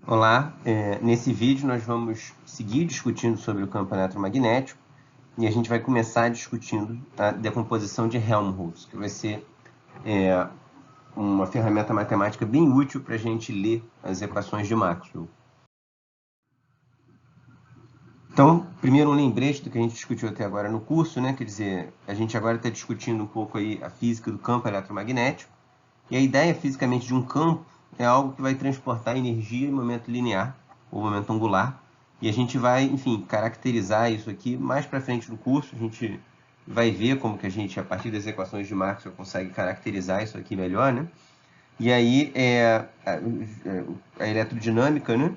Olá, nesse vídeo nós vamos seguir discutindo sobre o campo eletromagnético e a gente vai começar discutindo a decomposição de Helmholtz, que vai ser uma ferramenta matemática bem útil para a gente ler as equações de Maxwell. Então, primeiro um lembrete do que a gente discutiu até agora no curso, né? Quer dizer, a gente agora está discutindo um pouco aí a física do campo eletromagnético, e a ideia fisicamente de um campo é algo que vai transportar energia em momento linear ou momento angular, e a gente vai, enfim, caracterizar isso aqui mais para frente no curso. A gente vai ver como que a gente, a partir das equações de Maxwell, consegue caracterizar isso aqui melhor, né? E aí a eletrodinâmica, né?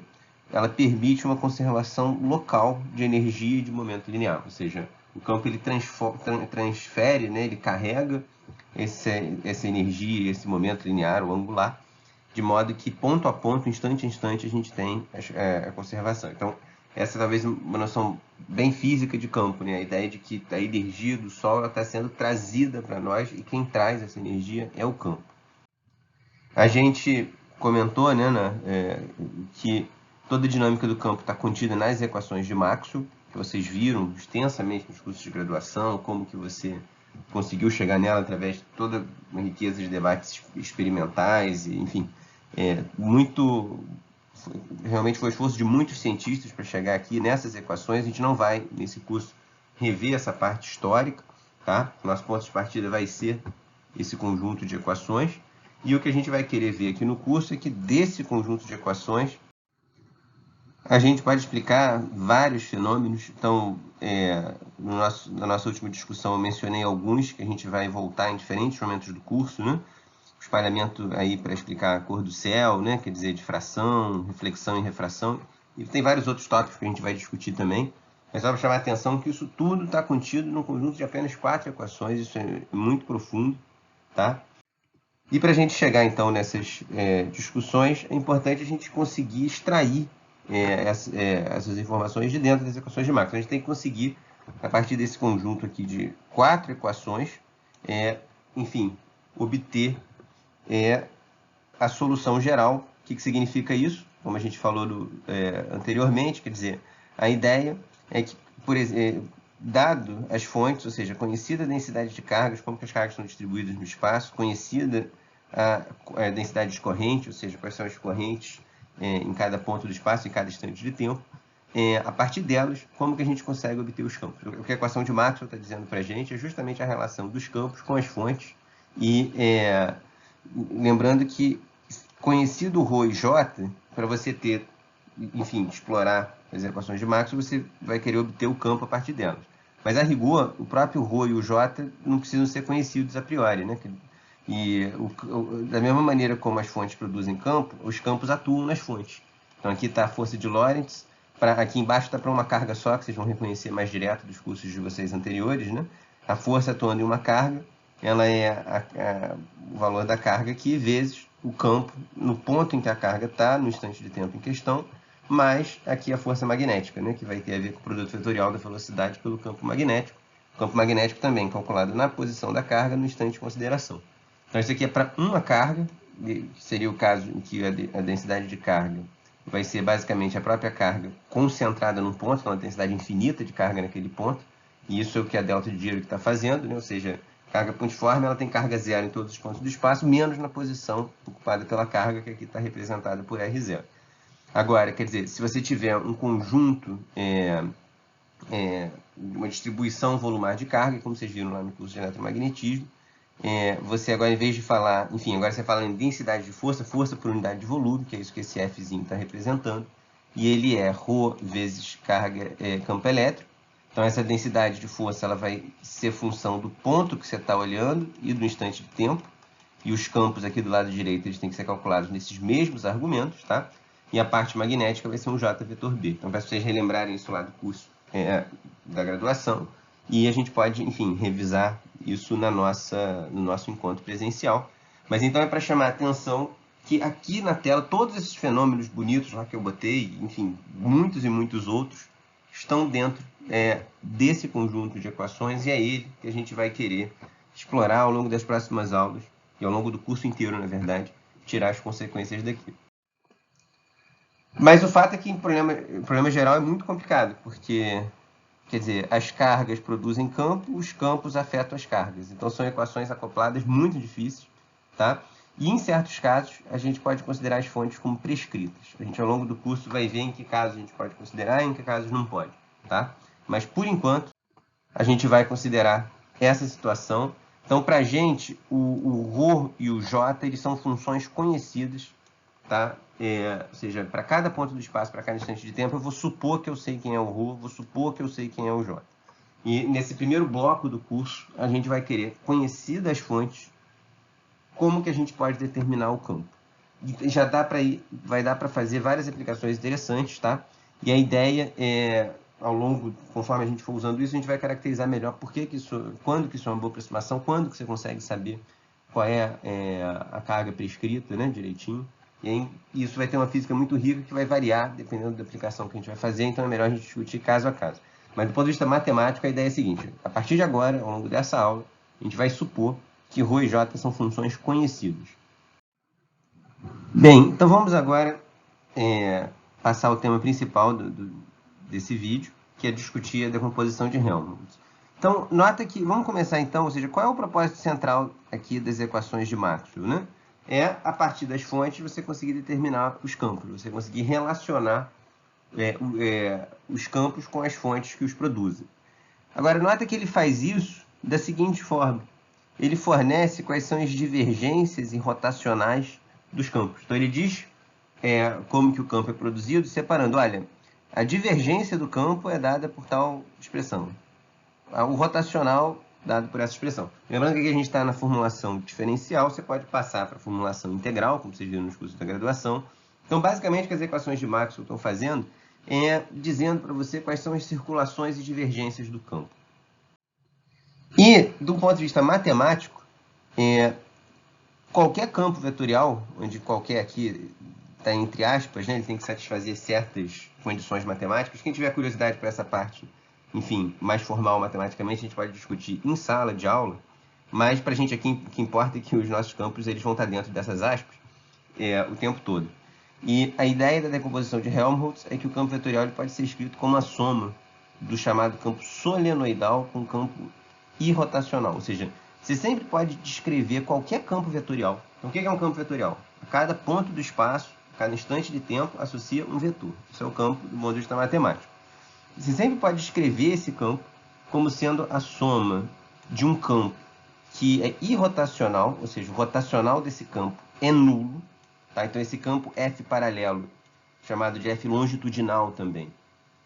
Ela permite uma conservação local de energia e de momento linear, ou seja, o campo ele transfere, né? Ele carrega essa energia, esse momento linear ou angular, de modo que ponto a ponto, instante a instante, a gente tem a conservação. Então, essa é talvez uma noção bem física de campo, né? A ideia de que a energia do Sol está sendo trazida para nós e quem traz essa energia é o campo. A gente comentou, né, que toda a dinâmica do campo está contida nas equações de Maxwell, que vocês viram extensamente nos cursos de graduação, como que você conseguiu chegar nela através de toda uma riqueza de debates experimentais, e, enfim, realmente foi esforço de muitos cientistas para chegar aqui nessas equações. A gente não vai, nesse curso, rever essa parte histórica, tá? Nosso ponto de partida vai ser esse conjunto de equações, e o que a gente vai querer ver aqui no curso é que desse conjunto de equações a gente pode explicar vários fenômenos. Então, na nossa última discussão eu mencionei alguns que a gente vai voltar em diferentes momentos do curso, né? O espalhamento aí para explicar a cor do céu, né? Quer dizer, difração, reflexão e refração. E tem vários outros tópicos que a gente vai discutir também. Mas só para chamar a atenção que isso tudo está contido num conjunto de apenas 4 equações. Isso é muito profundo, tá? E para a gente chegar então nessas discussões, é importante a gente conseguir extrair essas informações de dentro das equações de Maxwell. A gente tem que conseguir, a partir desse conjunto aqui de 4 equações, enfim, obter a solução geral. O que significa isso? Como a gente falou anteriormente, quer dizer, a ideia é que, por exemplo, dado as fontes, ou seja, conhecida a densidade de cargas, como que as cargas são distribuídas no espaço, conhecida a densidade de corrente, ou seja, quais são as correntes em cada ponto do espaço, em cada instante de tempo, a partir delas, como que a gente consegue obter os campos. O que a equação de Maxwell está dizendo para a gente é justamente a relação dos campos com as fontes, e lembrando que, conhecido ρ e j, para você ter, enfim, explorar as equações de Maxwell, você vai querer obter o campo a partir delas. Mas, a rigor, o próprio ρ e o j não precisam ser conhecidos a priori, né? E da mesma maneira como as fontes produzem campo, os campos atuam nas fontes. Então, aqui está a força de Lorentz, aqui embaixo está para uma carga só, que vocês vão reconhecer mais direto dos cursos de vocês anteriores, né? A força atuando em uma carga, ela é o valor da carga aqui, vezes o campo no ponto em que a carga está, no instante de tempo em questão, mais aqui a força magnética, né, que vai ter a ver com o produto vetorial da velocidade pelo campo magnético. O campo magnético também calculado na posição da carga no instante de consideração. Então, isso aqui é para uma carga, que seria o caso em que a densidade de carga vai ser basicamente a própria carga concentrada num ponto, então uma densidade infinita de carga naquele ponto, e isso é o que a delta de Dirac está fazendo, né? Ou seja, carga pontiforme ela tem carga zero em todos os pontos do espaço, menos na posição ocupada pela carga, que aqui está representada por R0. Agora, quer dizer, se você tiver um conjunto, uma distribuição volular de carga, como vocês viram lá no curso de eletromagnetismo, você agora, em vez de falar, enfim, agora você fala em densidade de força, força por unidade de volume, que é isso que esse Fzinho está representando, e ele é ρ vezes carga campo elétrico. Então, essa densidade de força ela vai ser função do ponto que você está olhando e do instante de tempo, e os campos aqui do lado direito eles têm que ser calculados nesses mesmos argumentos, tá? E a parte magnética vai ser um J vetor B. Então, para vocês relembrarem isso lá do curso da graduação, e a gente pode, enfim, revisar isso no nosso encontro presencial. Mas então é para chamar a atenção que aqui na tela, todos esses fenômenos bonitos lá que eu botei, enfim, muitos e muitos outros, estão dentro desse conjunto de equações, e é ele que a gente vai querer explorar ao longo das próximas aulas, e ao longo do curso inteiro, na verdade, tirar as consequências daqui. Mas o fato é que o problema geral é muito complicado, porque, quer dizer, as cargas produzem campo, os campos afetam as cargas. Então são equações acopladas muito difíceis, tá? E em certos casos, a gente pode considerar as fontes como prescritas. A gente, ao longo do curso, vai ver em que casos a gente pode considerar e em que casos não pode, tá? Mas, por enquanto, a gente vai considerar essa situação. Então, para a gente, o ρ e o j eles são funções conhecidas, tá? Ou seja, para cada ponto do espaço, para cada instante de tempo, eu vou supor que eu sei quem é o ρ, vou supor que eu sei quem é o j. E nesse primeiro bloco do curso, a gente vai querer conhecer das fontes como que a gente pode determinar o campo. E já dá para vai dar para fazer várias aplicações interessantes, tá? E a ideia é, ao longo, conforme a gente for usando isso, a gente vai caracterizar melhor por que isso, quando que isso é uma boa aproximação, quando que você consegue saber qual é, a carga prescrita, né, direitinho. E aí, isso vai ter uma física muito rica que vai variar dependendo da aplicação que a gente vai fazer, então é melhor a gente discutir caso a caso. Mas do ponto de vista matemático, a ideia é a seguinte: a partir de agora, ao longo dessa aula, a gente vai supor que ρ e j são funções conhecidas. Bem, então vamos agora passar o tema principal desse vídeo, que é discutir a decomposição de Helmholtz. Então, nota que, vamos começar então, ou seja, qual é o propósito central aqui das equações de Maxwell, né? É, a partir das fontes, você conseguir determinar os campos, você conseguir relacionar os campos com as fontes que os produzem. Agora, nota que ele faz isso da seguinte forma: ele fornece quais são as divergências e rotacionais dos campos. Então, ele diz como que o campo é produzido, separando, olha, a divergência do campo é dada por tal expressão. O rotacional dado por essa expressão. Lembrando que aqui a gente está na formulação diferencial, você pode passar para a formulação integral, como vocês viram nos cursos da graduação. Então, basicamente, o que as equações de Maxwell estão fazendo é dizendo para você quais são as circulações e divergências do campo. E, do ponto de vista matemático, qualquer campo vetorial, onde qualquer aqui está entre aspas, né, ele tem que satisfazer certas condições matemáticas. Quem tiver curiosidade para essa parte, enfim, mais formal matematicamente, a gente pode discutir em sala de aula, mas para a gente aqui o que importa é que os nossos campos eles vão estar dentro dessas aspas o tempo todo. E a ideia da decomposição de Helmholtz é que o campo vetorial ele pode ser escrito como a soma do chamado campo solenoidal com o campo irrotacional, ou seja, você sempre pode descrever qualquer campo vetorial. Então, o que é um campo vetorial? A cada ponto do espaço, a cada instante de tempo, associa um vetor. Isso é o campo do ponto de vista matemático. Você sempre pode descrever esse campo como sendo a soma de um campo que é irrotacional, ou seja, o rotacional desse campo é nulo. Tá? Então, esse campo F paralelo, chamado de F longitudinal também,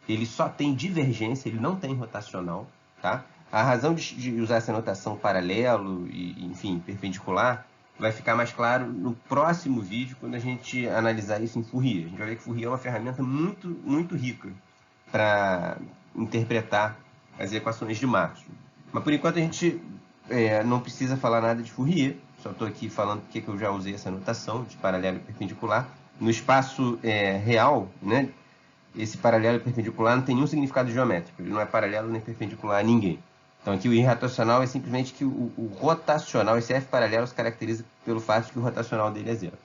ele só tem divergência, ele não tem rotacional. Tá? A razão de usar essa notação paralelo e, enfim, perpendicular vai ficar mais claro no próximo vídeo, quando a gente analisar isso em Fourier. A gente vai ver que Fourier é uma ferramenta muito, muito rica para interpretar as equações de Maxwell. Mas, por enquanto, a gente não precisa falar nada de Fourier. Só estou aqui falando porque eu já usei essa notação de paralelo e perpendicular. No espaço real, né, esse paralelo e perpendicular não tem nenhum significado geométrico. Ele não é paralelo nem perpendicular a ninguém. Então, aqui o irrotacional é simplesmente que o rotacional, esse F paralelo, se caracteriza pelo fato de que o rotacional dele é zero.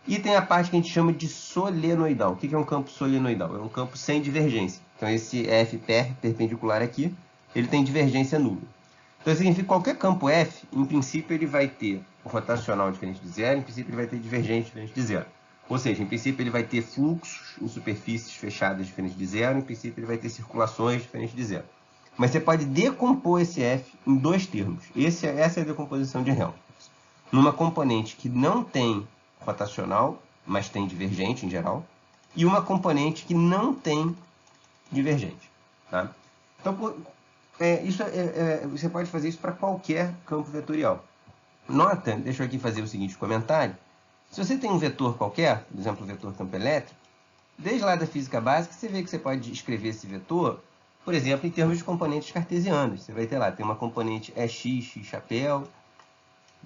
E tem a parte que a gente chama de solenoidal. O que é um campo solenoidal? É um campo sem divergência. Então, esse F perpendicular aqui, ele tem divergência nula. Então, isso significa que qualquer campo F, em princípio, ele vai ter o rotacional diferente de zero, em princípio, ele vai ter divergência diferente de zero. Ou seja, em princípio, ele vai ter fluxos em superfícies fechadas diferentes de zero, em princípio, ele vai ter circulações diferentes de zero. Mas você pode decompor esse F em dois termos. Essa é a decomposição de Helmholtz. Numa componente que não tem rotacional, mas tem divergente em geral, e uma componente que não tem divergente. Tá? Então, você pode fazer isso para qualquer campo vetorial. Nota, deixa eu aqui fazer o seguinte comentário. Se você tem um vetor qualquer, por exemplo, o vetor campo elétrico, desde lá da física básica, você vê que você pode escrever esse vetor, por exemplo, em termos de componentes cartesianos. Você vai ter lá, tem uma componente x chapéu,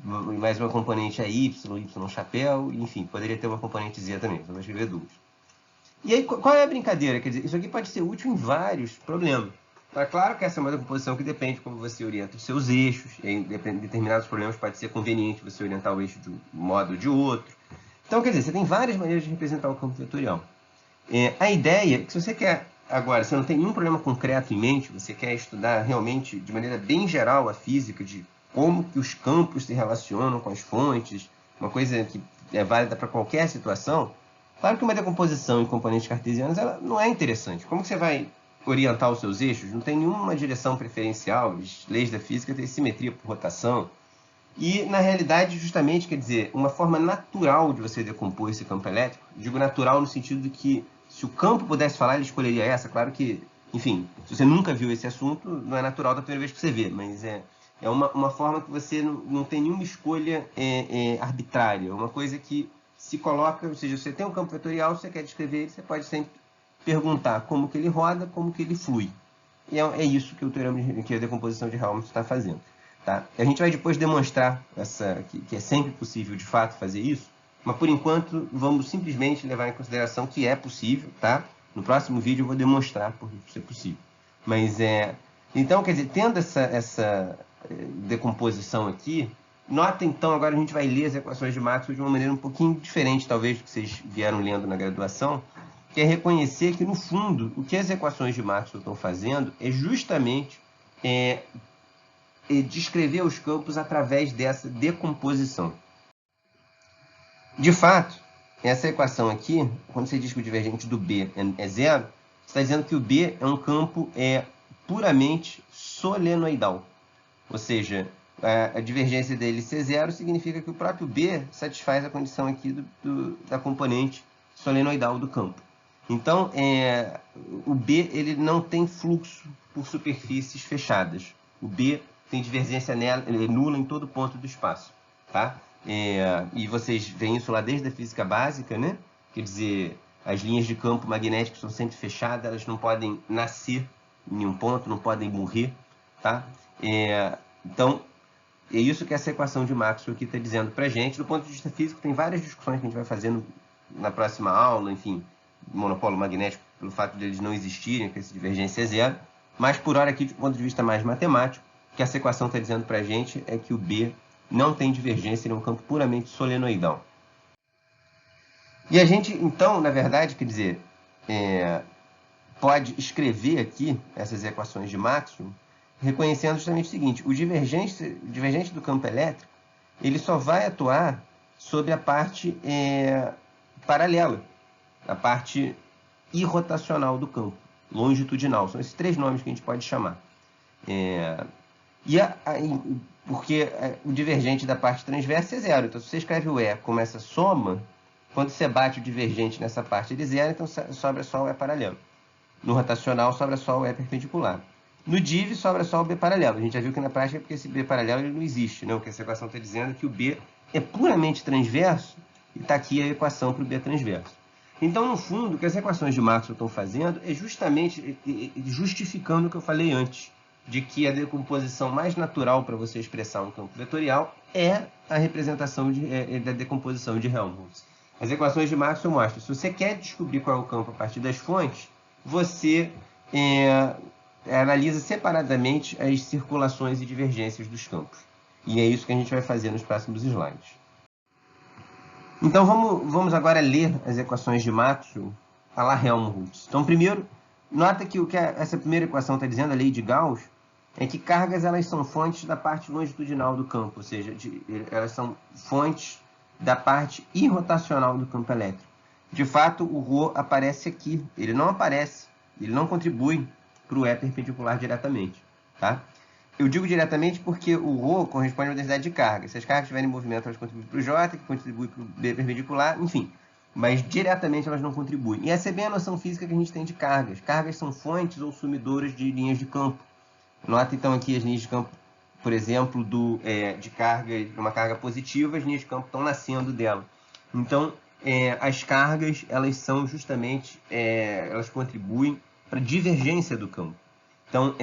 mais uma componente y chapéu, enfim, poderia ter uma componente z também, só vou escrever duas. E aí, qual é a brincadeira? Quer dizer, isso aqui pode ser útil em vários problemas. Tá claro que essa é uma decomposição que depende de como você orienta os seus eixos. Em determinados problemas pode ser conveniente você orientar o eixo de um modo ou de outro. Então, quer dizer, você tem várias maneiras de representar o campo vetorial. A ideia é que se você quer, agora, você não tem nenhum problema concreto em mente, você quer estudar realmente de maneira bem geral a física, de como que os campos se relacionam com as fontes, uma coisa que é válida para qualquer situação, claro que uma decomposição em componentes cartesianos ela não é interessante. Como que você vai orientar os seus eixos? Não tem nenhuma direção preferencial, as leis da física têm simetria por rotação. E, na realidade, justamente, quer dizer, uma forma natural de você decompor esse campo elétrico, digo natural no sentido de que se o campo pudesse falar, ele escolheria essa. Claro que, enfim, se você nunca viu esse assunto, não é natural da primeira vez que você vê, mas é uma forma que você não tem nenhuma escolha arbitrária, uma coisa que se coloca, ou seja, você tem um campo vetorial, você quer descrever ele, você pode sempre perguntar como que ele roda, como que ele flui. E é isso que o teorema que a decomposição de Helmholtz está fazendo. Tá? A gente vai depois demonstrar que é sempre possível, de fato, fazer isso, mas, por enquanto, vamos simplesmente levar em consideração que é possível. Tá? No próximo vídeo eu vou demonstrar por que isso é possível. Mas, então, quer dizer, tendo essa decomposição aqui, nota, então, agora a gente vai ler as equações de Maxwell de uma maneira um pouquinho diferente, talvez, do que vocês vieram lendo na graduação, que é reconhecer que, no fundo, o que as equações de Maxwell estão fazendo é justamente descrever os campos através dessa decomposição. De fato, essa equação aqui, quando você diz que o divergente do B é zero, você está dizendo que o B é um campo puramente solenoidal. Ou seja, a divergência dele ser zero significa que o próprio B satisfaz a condição aqui da componente solenoidal do campo. Então, o B ele não tem fluxo por superfícies fechadas. O B tem divergência nula em todo ponto do espaço. Tá? E vocês veem isso lá desde a física básica, né? Quer dizer, as linhas de campo magnético são sempre fechadas, elas não podem nascer em nenhum ponto, não podem morrer. Tá? Então, é isso que essa equação de Maxwell aqui está dizendo para a gente. Do ponto de vista físico, tem várias discussões que a gente vai fazer na próxima aula, enfim, monopolo magnético, pelo fato de eles não existirem, que essa divergência é zero. Mas, por hora, aqui, do ponto de vista mais matemático, o que essa equação está dizendo para a gente é que o B não tem divergência, ele é um campo puramente solenoidal. E a gente, então, na verdade, quer dizer, pode escrever aqui essas equações de Maxwell, reconhecendo justamente o seguinte: o divergente do campo elétrico, ele só vai atuar sobre a parte paralela, a parte irrotacional do campo, longitudinal. São esses três nomes que a gente pode chamar. Porque o divergente da parte transversa é zero. Então, se você escreve o E como essa soma, quando você bate o divergente nessa parte de zero, então sobra só o E paralelo. No rotacional, sobra só o E perpendicular. No div, sobra só o B paralelo. A gente já viu que na prática, porque esse B paralelo ele não existe. Né? O que essa equação está dizendo é que o B é puramente transverso, e está aqui a equação para o B transverso. Então, no fundo, o que as equações de Maxwell estão fazendo é justamente justificando o que eu falei antes, de que a decomposição mais natural para você expressar um campo vetorial é a representação da decomposição de Helmholtz. As equações de Maxwell mostram, se você quer descobrir qual é o campo a partir das fontes, você analisa separadamente as circulações e divergências dos campos. E é isso que a gente vai fazer nos próximos slides. Então, vamos agora ler as equações de Maxwell a la Helmholtz. Então, primeiro, nota que o que essa primeira equação está dizendo, a lei de Gauss, é que cargas elas são fontes da parte longitudinal do campo, ou seja, elas são fontes da parte irrotacional do campo elétrico. De fato, o ρ aparece aqui, ele não aparece, ele não contribui para o E perpendicular diretamente. Tá? Eu digo diretamente porque o ρ corresponde à densidade de carga. Se as cargas estiverem em movimento, elas contribuem para o J, que contribui para o B perpendicular, enfim. Mas diretamente elas não contribuem. E essa é bem a noção física que a gente tem de cargas. Cargas são fontes ou sumidoras de linhas de campo. Nota então aqui as linhas de campo, por exemplo, de uma carga positiva, as linhas de campo estão nascendo dela. Então, as cargas, elas são justamente, elas contribuem para a divergência do campo. Então,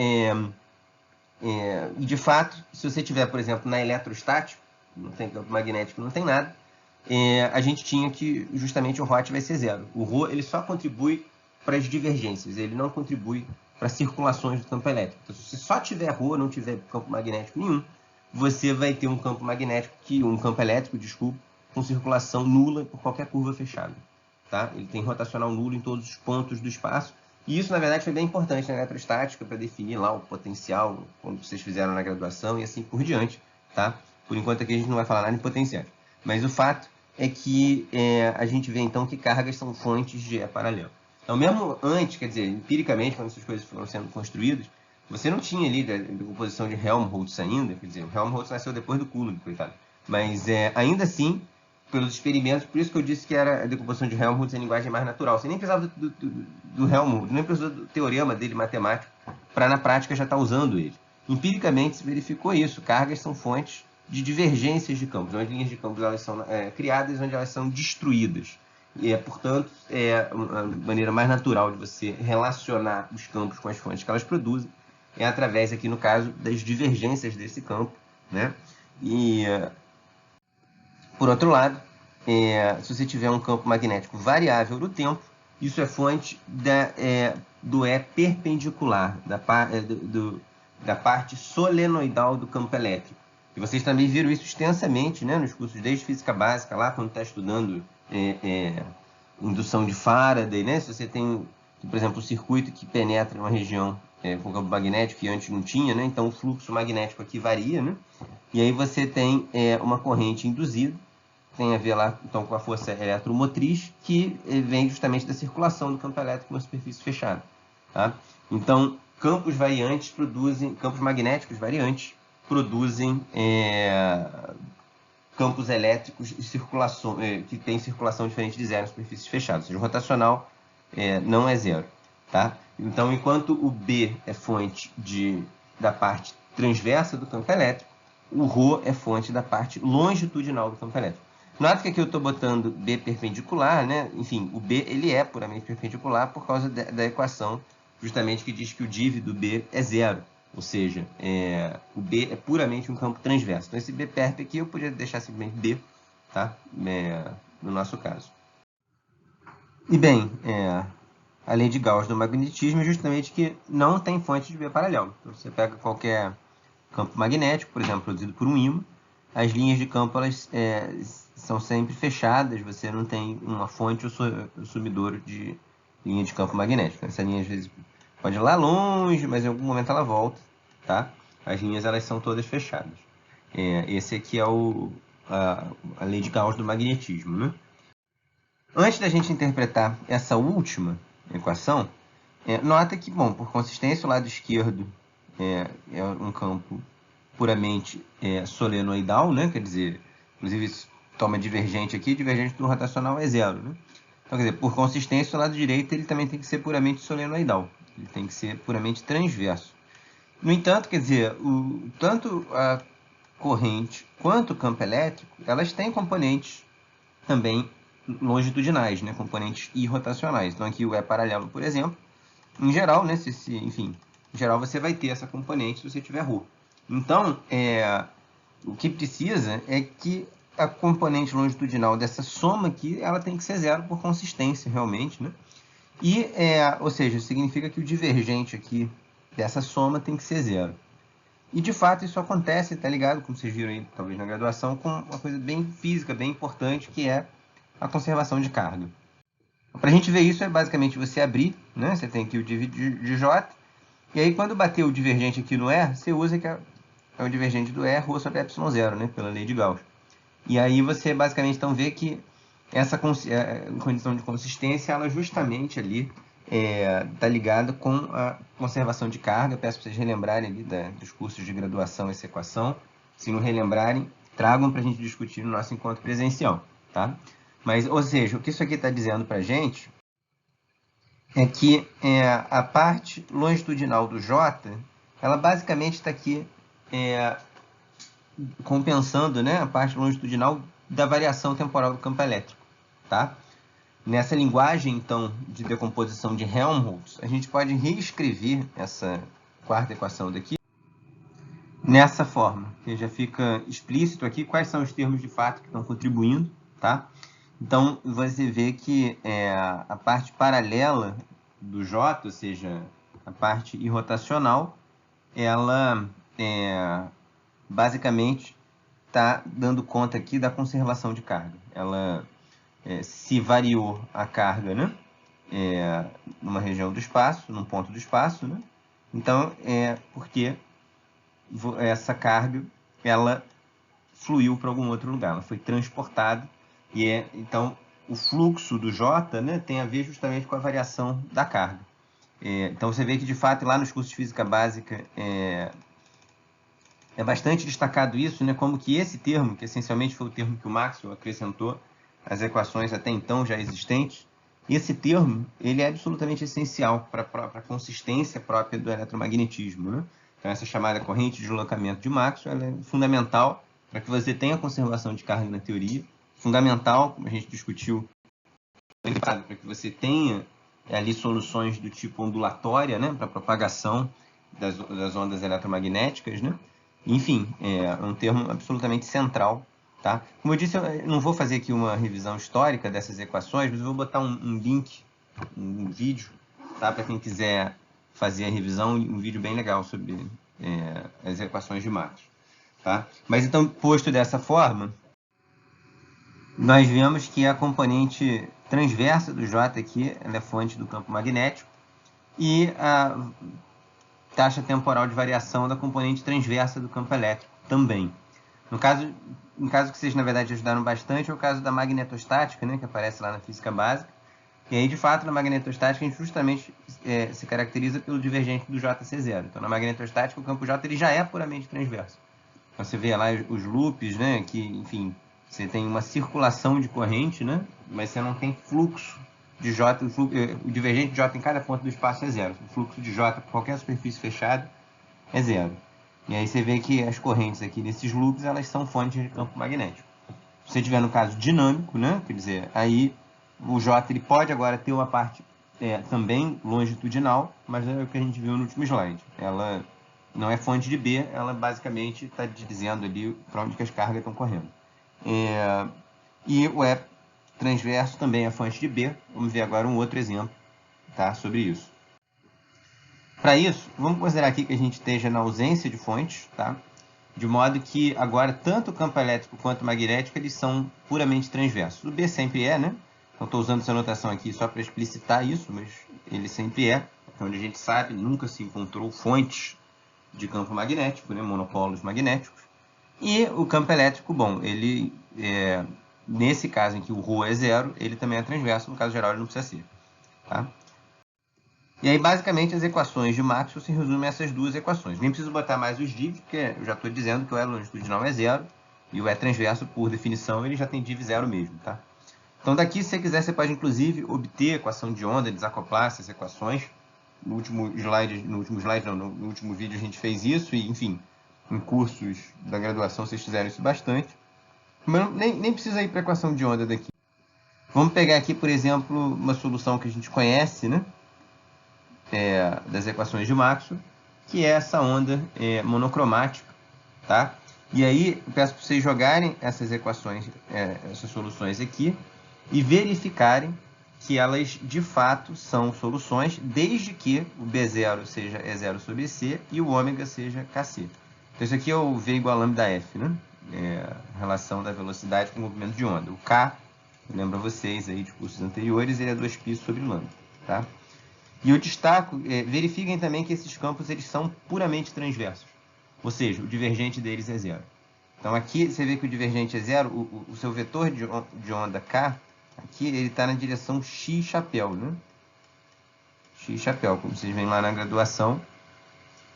e de fato, se você tiver, por exemplo, na eletrostática, não tem campo magnético, não tem nada, a gente tinha que justamente o ROT vai ser zero. O ρ ele só contribui para as divergências, ele não contribui para circulações do campo elétrico. Então, se você só tiver ρ, não tiver campo magnético nenhum, você vai ter um campo magnético, um campo elétrico, desculpa, com circulação nula por qualquer curva fechada. tá? Ele tem rotacional nulo em todos os pontos do espaço. E isso, na verdade, foi bem importante na eletrostática para definir lá o potencial, quando vocês fizeram na graduação e assim por diante, tá? Por enquanto aqui a gente não vai falar nada em potenciais. Mas o fato é que a gente vê então que cargas são fontes de E paralelo. Então, mesmo antes, quer dizer, empiricamente, quando essas coisas foram sendo construídas, você não tinha ali a decomposição de Helmholtz ainda, quer dizer, o Helmholtz nasceu depois do Coulomb, coitado. Mas ainda assim, pelos experimentos, por isso que eu disse que era a decomposição de Helmholtz em linguagem mais natural. Você nem precisava do Helmholtz, nem precisava do teorema dele matemático para na prática já estar usando ele. Empiricamente se verificou isso. Cargas são fontes de divergências de campos, onde linhas de campos elas são criadas, onde elas são destruídas. E, portanto, a maneira mais natural de você relacionar os campos com as fontes que elas produzem é através, aqui no caso, das divergências desse campo, né? E, por outro lado, se você tiver um campo magnético variável no tempo, isso é fonte do E perpendicular, da parte solenoidal do campo elétrico. E vocês também viram isso extensamente, né, nos cursos desde física básica, lá quando está estudando indução de Faraday, né? Se você tem, por exemplo, um circuito que penetra uma região com campo magnético que antes não tinha, né? Então o fluxo magnético aqui varia, né? E aí você tem uma corrente induzida, tem a ver lá então com a força eletromotriz, que vem justamente da circulação do campo elétrico numa superfície fechada, tá? Então, campos magnéticos variantes produzem campos elétricos que têm circulação diferente de zero em superfícies fechadas, ou seja, o rotacional não é zero, tá? Então, enquanto o B é fonte da parte transversa do campo elétrico, o ρ é fonte da parte longitudinal do campo elétrico. Nota que aqui eu estou botando B perpendicular, né? Enfim, o B ele é puramente perpendicular por causa da equação justamente que diz que o div do B é zero. Ou seja, o B é puramente um campo transverso. Então, esse B perp aqui eu podia deixar simplesmente B, tá? No nosso caso. E bem, a lei de Gauss do magnetismo é justamente que não tem fonte de B paralelo. Então, você pega qualquer campo magnético, por exemplo, produzido por um ímã, as linhas de campo elas são sempre fechadas, você não tem uma fonte ou sumidouro de linha de campo magnético. Essa linha às vezes pode ir lá longe, mas em algum momento ela volta, tá? As linhas elas são todas fechadas. Esse aqui é a lei de Gauss do magnetismo, né? Antes da gente interpretar essa última equação, nota que, bom, por consistência, o lado esquerdo é um campo puramente solenoidal, né? Quer dizer, inclusive isso toma divergente aqui, divergente do rotacional é zero, né? Então, quer dizer, por consistência, o lado direito ele também tem que ser puramente solenoidal, ele tem que ser puramente transverso. No entanto, quer dizer, tanto a corrente quanto o campo elétrico, elas têm componentes também longitudinais, né? Componentes irrotacionais. Então, aqui o E paralelo, por exemplo, em geral, né? Enfim, em geral você vai ter essa componente se você tiver ρ. Então, o que precisa é que a componente longitudinal dessa soma aqui, ela tem que ser zero por consistência, realmente, né? E, ou seja, significa que o divergente aqui dessa soma tem que ser zero. E, de fato, isso acontece, tá ligado? Como vocês viram aí, talvez na graduação, com uma coisa bem física, bem importante, que é a conservação de carga. Para a gente ver isso, é basicamente você abrir, né? Você tem aqui o div de J, e aí quando bater o divergente aqui no R, você usa que é o divergente do R, ρ sobre ε0, né? Pela lei de Gauss. E aí você basicamente então vê que essa condição de consistência, ela justamente ali está ligada com a conservação de carga. Peço para vocês relembrarem ali dos cursos de graduação essa equação. Se não relembrarem, tragam para a gente discutir no nosso encontro presencial, tá? Mas, ou seja, o que isso aqui está dizendo para a gente é que a parte longitudinal do J, ela basicamente está aqui compensando, né, a parte longitudinal da variação temporal do campo elétrico, tá? Nessa linguagem, então, de decomposição de Helmholtz, a gente pode reescrever essa quarta equação daqui nessa forma, que já fica explícito aqui quais são os termos de fato que estão contribuindo, tá? Então, você vê que a parte paralela do J, ou seja, a parte irrotacional, ela basicamente está dando conta aqui da conservação de carga. Ela se variou a carga, né? Numa região do espaço, num ponto do espaço, né? Então, porque essa carga, ela fluiu para algum outro lugar, ela foi transportada, então, o fluxo do J, né, tem a ver justamente com a variação da carga. Então, você vê que, de fato, lá nos cursos de Física Básica, é bastante destacado isso, né, como que esse termo, que essencialmente foi o termo que o Maxwell acrescentou às equações até então já existentes, esse termo ele é absolutamente essencial para a consistência própria do eletromagnetismo, né? Então, essa chamada corrente de deslocamento de Maxwell é fundamental para que você tenha conservação de carga na teoria, fundamental, como a gente discutiu, para que você tenha ali soluções do tipo ondulatória, né, para propagação das ondas eletromagnéticas, né? Enfim, é um termo absolutamente central, tá? Como eu disse, eu não vou fazer aqui uma revisão histórica dessas equações, mas eu vou botar um link, um vídeo, tá? Para quem quiser fazer a revisão, um vídeo bem legal sobre as equações de Maxwell, tá? Mas então, posto dessa forma, nós vemos que a componente transversa do J aqui, ela é fonte do campo magnético, e a taxa temporal de variação da componente transversa do campo elétrico também. No caso que vocês, na verdade, ajudaram bastante, é o caso da magnetostática, né, que aparece lá na física básica. E aí, de fato, na magnetostática, a gente justamente se caracteriza pelo divergente do JC0. Então, na magnetostática, o campo J ele já é puramente transverso. Você vê lá os loops, né, que, enfim, você tem uma circulação de corrente, né, mas você não tem fluxo de J, o divergente de J em cada ponto do espaço é zero. O fluxo de J por qualquer superfície fechada é zero. E aí você vê que as correntes aqui desses loops, elas são fontes de campo magnético. Se você tiver no caso dinâmico, né, quer dizer, aí o J ele pode agora ter uma parte também longitudinal, mas é o que a gente viu no último slide. Ela não é fonte de B, ela basicamente está dizendo ali para onde que as cargas estão correndo. E o E transverso também é fonte de B. Vamos ver agora um outro exemplo, tá, sobre isso. Para isso, vamos considerar aqui que a gente esteja na ausência de fontes, tá? De modo que agora tanto o campo elétrico quanto o magnético eles são puramente transversos. O B sempre é, né? Então estou usando essa notação aqui só para explicitar isso, mas ele sempre é. Então, onde a gente sabe, nunca se encontrou fontes de campo magnético, né? Monopolos magnéticos. E o campo elétrico, bom, ele nesse caso em que o ρ é zero, ele também é transverso, no caso geral ele não precisa ser, tá? E aí, basicamente, as equações de Maxwell se resumem a essas duas equações. Nem preciso botar mais os div, porque eu já estou dizendo que o E longitudinal é zero, e o E transverso, por definição, ele já tem div zero mesmo, tá? Então, daqui, se você quiser, você pode, inclusive, obter a equação de onda, desacoplar essas equações. No último vídeo a gente fez isso, e, enfim, em cursos da graduação vocês fizeram isso bastante. Mas nem precisa ir para a equação de onda daqui. Vamos pegar aqui, por exemplo, uma solução que a gente conhece, né? Das equações de Maxwell, que é essa onda monocromática, tá? E aí, eu peço para vocês jogarem essas equações, essas soluções aqui, e verificarem que elas, de fato, são soluções, desde que o B0 seja E0 sobre C e o ômega seja Kc. Então, isso aqui é o V igual a lambda F, né? A relação da velocidade com o movimento de onda. O K, eu lembro a vocês aí de cursos anteriores, ele é 2π sobre lambda, tá? E eu destaco, verifiquem também que esses campos eles são puramente transversos, ou seja, o divergente deles é zero. Então aqui você vê que o divergente é zero, o seu vetor de onda K, aqui ele está na direção x chapéu, né? X chapéu, como vocês veem lá na graduação,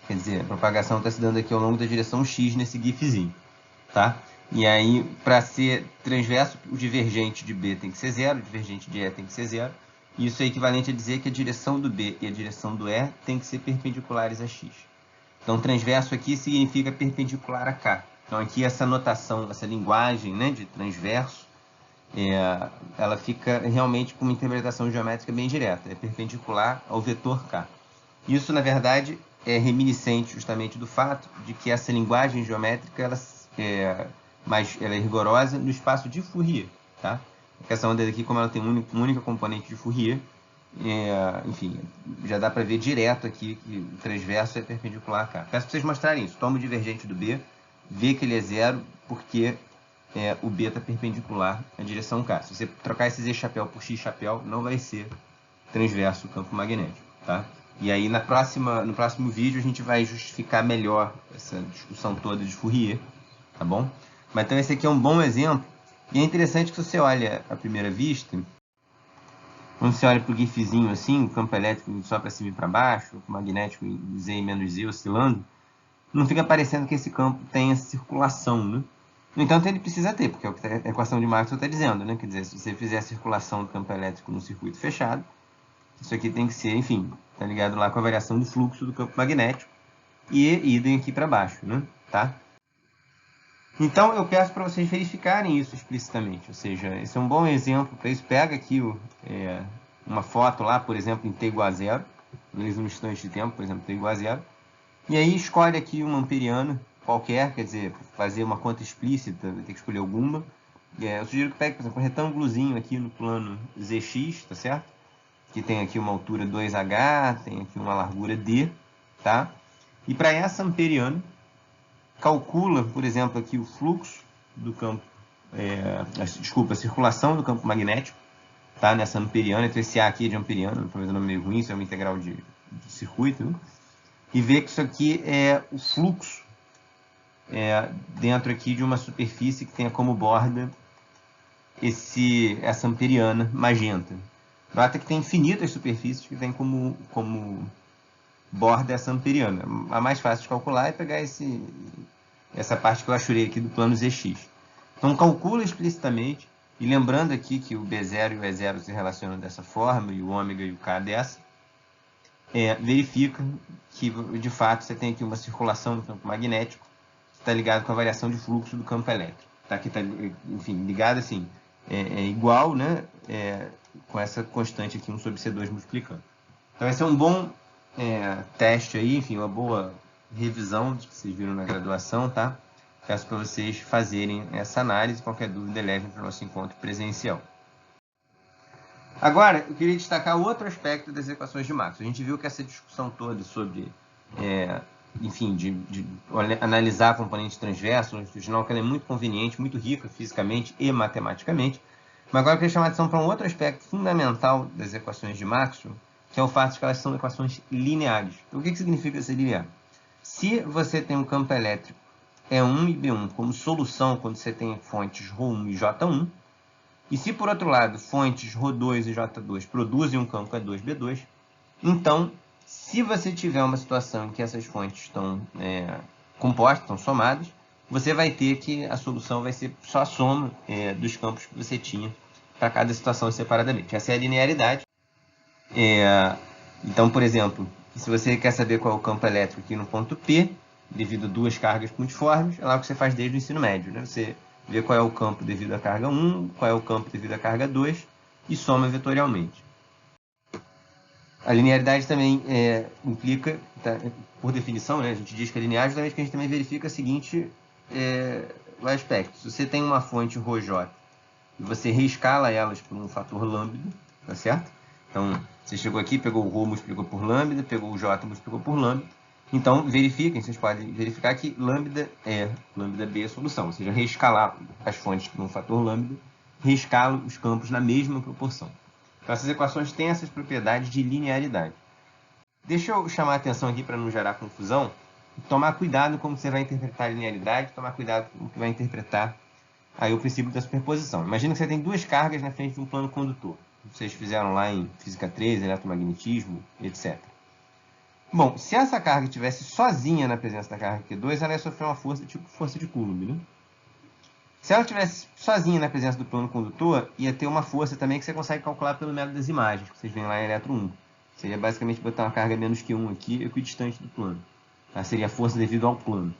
quer dizer, a propagação está se dando aqui ao longo da direção x nesse gifzinho, tá? E aí, para ser transverso, o divergente de B tem que ser zero, o divergente de E tem que ser zero. Isso é equivalente a dizer que a direção do B e a direção do E tem que ser perpendiculares a x. Então, transverso aqui significa perpendicular a K. Então, aqui essa notação, essa linguagem, né, de transverso, ela fica realmente com uma interpretação geométrica bem direta. É perpendicular ao vetor K. Isso, na verdade, é reminiscente justamente do fato de que essa linguagem geométrica ela é rigorosa no espaço de Fourier, tá? Essa onda daqui, como ela tem uma única componente de Fourier, enfim, já dá para ver direto aqui que o transverso é perpendicular a K. Peço para vocês mostrarem isso. Toma o divergente do B, vê que ele é zero, porque o B está perpendicular à direção K. Se você trocar esse Z chapéu por X chapéu, não vai ser transverso o campo magnético, tá? E aí no próximo vídeo a gente vai justificar melhor essa discussão toda de Fourier, tá bom? Mas então esse aqui é um bom exemplo, e é interessante que se você olha à primeira vista, quando você olha para o gifzinho assim, o campo elétrico só para cima e para baixo, o magnético Z e menos Z oscilando, não fica parecendo que esse campo tem essa circulação, né? No entanto, ele precisa ter, porque é o que a equação de Maxwell está dizendo, né? Quer dizer, se você fizer a circulação do campo elétrico num circuito fechado, isso aqui tem que ser, enfim, tá ligado lá com a variação de fluxo do campo magnético e idem aqui para baixo, né? Tá? Então, eu peço para vocês verificarem isso explicitamente, ou seja, esse é um bom exemplo para isso. Pega aqui uma foto lá, por exemplo, em T igual a zero, mesmo instante de tempo, por exemplo, T igual a zero, e aí escolhe aqui uma amperiana qualquer, quer dizer, fazer uma conta explícita, vai ter que escolher alguma. Eu sugiro que pegue, por exemplo, um retângulozinho aqui no plano ZX, tá certo? Que tem aqui uma altura 2H, tem aqui uma largura D, tá? E para essa amperiana, calcula, por exemplo, aqui o fluxo do campo, a circulação do campo magnético, tá? Nessa amperiana, então esse A aqui é de amperiana, talvez o nome meio ruim, isso é uma integral de circuito, né? E vê que isso aqui é o fluxo dentro aqui de uma superfície que tenha como borda essa amperiana magenta. Nota que tem infinitas superfícies que tem como borda essa amperiana. A mais fácil de calcular é pegar essa parte que eu achurei aqui do plano ZX. Então calcula explicitamente, e lembrando aqui que o B0 e o E0 se relacionam dessa forma, e o ômega e o K dessa, verifica que de fato você tem aqui uma circulação do campo magnético que está ligado com a variação de fluxo do campo elétrico. Tá? Que está, enfim, ligado assim, igual, né? Com essa constante aqui, 1 sobre C2 multiplicando. Então esse é um bom teste aí, enfim, uma boa revisão do que vocês viram na graduação, tá? Peço para vocês fazerem essa análise, qualquer dúvida levem para o nosso encontro presencial. Agora, eu queria destacar outro aspecto das equações de Maxwell. A gente viu que essa discussão toda sobre, enfim, de analisar componentes transversos, longitudinal, que ela é muito conveniente, muito rica fisicamente e matematicamente. Mas agora eu queria chamar a atenção para um outro aspecto fundamental das equações de Maxwell, que é o fato de que elas são equações lineares. Então, o que significa ser linear? Se você tem um campo elétrico E1 e B1 como solução quando você tem fontes ρ1 e J1, e se, por outro lado, fontes ρ2 e J2 produzem um campo E2, B2, então, se você tiver uma situação em que essas fontes estão compostas, estão somadas, você vai ter que a solução vai ser só a soma dos campos que você tinha para cada situação separadamente. Essa é a linearidade. Então, por exemplo, se você quer saber qual é o campo elétrico aqui no ponto P, devido a duas cargas pontiformes, é lá o que você faz desde o ensino médio, né? Você vê qual é o campo devido à carga 1, qual é o campo devido à carga 2 e soma vetorialmente. A linearidade também implica, por definição, né, a gente diz que é linear justamente que a gente também verifica o seguinte aspecto. Se você tem uma fonte ρJ e você reescala elas por um fator lambda, tá certo? Então, você chegou aqui, pegou o ρ, multiplicou por lambda, pegou o j, multiplicou por lambda. Então, verifiquem, vocês podem verificar que lambda B é a solução, ou seja, reescalar as fontes por um fator lambda, reescala os campos na mesma proporção. Então, essas equações têm essas propriedades de linearidade. Deixa eu chamar a atenção aqui para não gerar confusão, tomar cuidado como você vai interpretar a linearidade, tomar cuidado como que vai interpretar aí o princípio da superposição. Imagina que você tem duas cargas na frente de um plano condutor. Vocês fizeram lá em Física 3, eletromagnetismo, etc. Bom, se essa carga estivesse sozinha na presença da carga Q2, ela ia sofrer uma força tipo força de Coulomb, né? Se ela estivesse sozinha na presença do plano condutor, ia ter uma força também que você consegue calcular pelo método das imagens, que vocês veem lá em eletro 1. Seria basicamente botar uma carga menos Q1 aqui, equidistante do plano. Tá? Seria a força devido ao plano.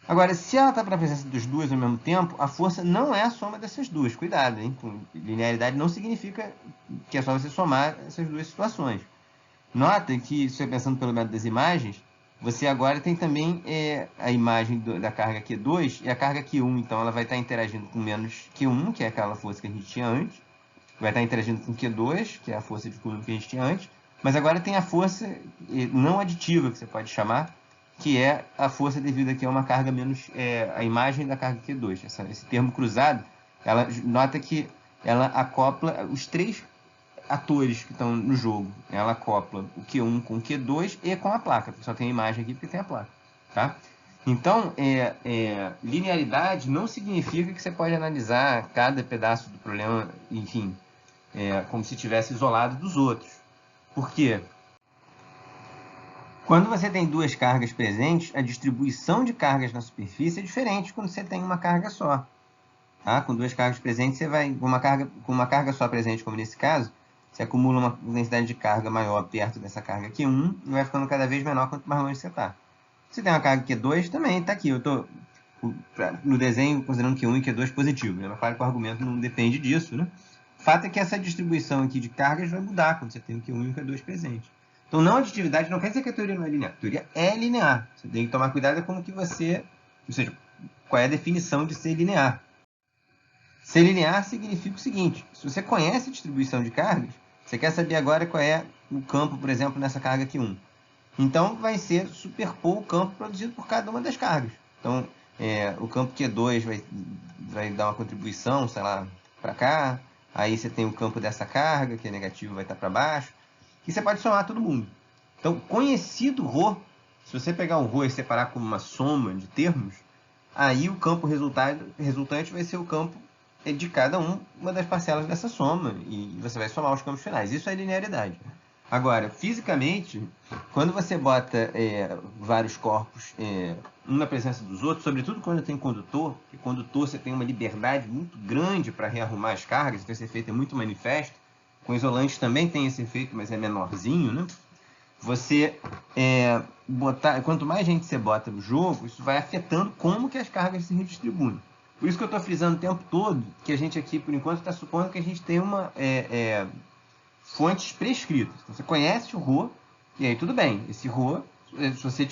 Agora, se ela está para a presença dos dois ao mesmo tempo, a força não é a soma dessas duas. Cuidado, hein? Linearidade não significa que é só você somar essas duas situações. Nota que, se você pensando pelo método das imagens, você agora tem também a imagem da carga Q2 e a carga Q1. Então, ela vai estar interagindo com menos Q1, que é aquela força que a gente tinha antes. Vai estar interagindo com Q2, que é a força de Coulomb que a gente tinha antes. Mas agora tem a força não aditiva, que você pode chamar, que é a força devida aqui a uma carga menos a imagem da carga Q2. Esse termo cruzado, ela nota que ela acopla os três atores que estão no jogo. Ela acopla o Q1 com o Q2 e com a placa. Só tem a imagem aqui porque tem a placa. Tá? Então, linearidade não significa que você pode analisar cada pedaço do problema, enfim, como se estivesse isolado dos outros. Por quê? Quando você tem duas cargas presentes, a distribuição de cargas na superfície é diferente quando você tem uma carga só. Tá? Com duas cargas presentes, você vai com uma carga só presente, como nesse caso, você acumula uma densidade de carga maior perto dessa carga Q1 e vai ficando cada vez menor quanto mais longe você está. Se tem uma carga Q2, também está aqui. Eu estou no desenho considerando Q1 e Q2 positivo. Mas claro que o argumento não depende disso, né? O fato é que essa distribuição aqui de cargas vai mudar quando você tem o Q1 e o Q2 presente. Então, não aditividade não quer dizer que a teoria não é linear. A teoria é linear. Você tem que tomar cuidado com o que você... Ou seja, qual é a definição de ser linear. Ser linear significa o seguinte. Se você conhece a distribuição de cargas, você quer saber agora qual é o campo, por exemplo, nessa carga Q1. Então, vai ser superpor o campo produzido por cada uma das cargas. Então, o campo Q2 vai dar uma contribuição, sei lá, para cá. Aí você tem o campo dessa carga, que é negativo, vai estar para baixo. E você pode somar todo mundo. Então, conhecido ρ, se você pegar o ρ e separar como uma soma de termos, aí o campo resultante vai ser o campo de cada uma das parcelas dessa soma. E você vai somar os campos finais. Isso é linearidade. Agora, fisicamente, quando você bota vários corpos, um na presença dos outros, sobretudo quando tem condutor, porque condutor você tem uma liberdade muito grande para rearrumar as cargas, então esse efeito é muito manifesto. Com isolantes também tem esse efeito, mas é menorzinho, né? Você quanto mais gente você bota no jogo, isso vai afetando como que as cargas se redistribuem. Por isso que eu estou frisando o tempo todo que a gente aqui, por enquanto, está supondo que a gente tem uma fontes prescritas. Então, você conhece o ρ, e aí tudo bem. Esse ρ, se você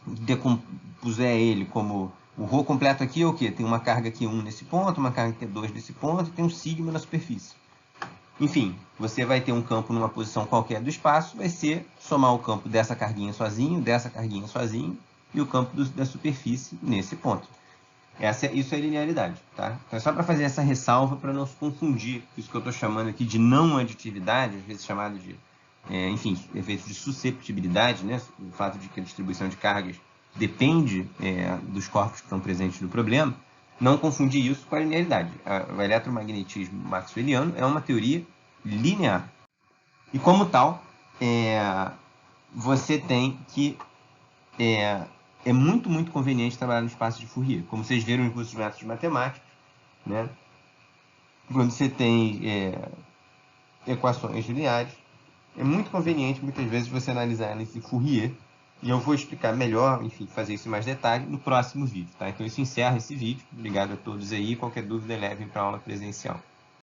decompuser ele como o ρ completo aqui é o quê? Tem uma carga Q1 nesse ponto, uma carga Q2 nesse ponto, e tem um sigma na superfície. Enfim, você vai ter um campo numa posição qualquer do espaço, vai ser somar o campo dessa carguinha sozinho, e o campo da superfície nesse ponto. Isso é linearidade, tá? Então é só para fazer essa ressalva para não se confundir isso que eu estou chamando aqui de não aditividade, às vezes chamado de, enfim, efeito de susceptibilidade, né? O fato de que a distribuição de cargas depende dos corpos que estão presentes no problema. Não confundir isso com a linearidade. O eletromagnetismo maxwelliano é uma teoria linear. E como tal, você tem que... É muito, muito conveniente trabalhar no espaço de Fourier. Como vocês viram nos cursos de métodos matemáticos, né? Quando você tem equações lineares, é muito conveniente, muitas vezes, você analisar elas em Fourier. E eu vou explicar melhor, enfim, fazer isso em mais detalhe no próximo vídeo, tá? Então, isso encerra esse vídeo. Obrigado a todos aí. Qualquer dúvida, levem para a aula presencial.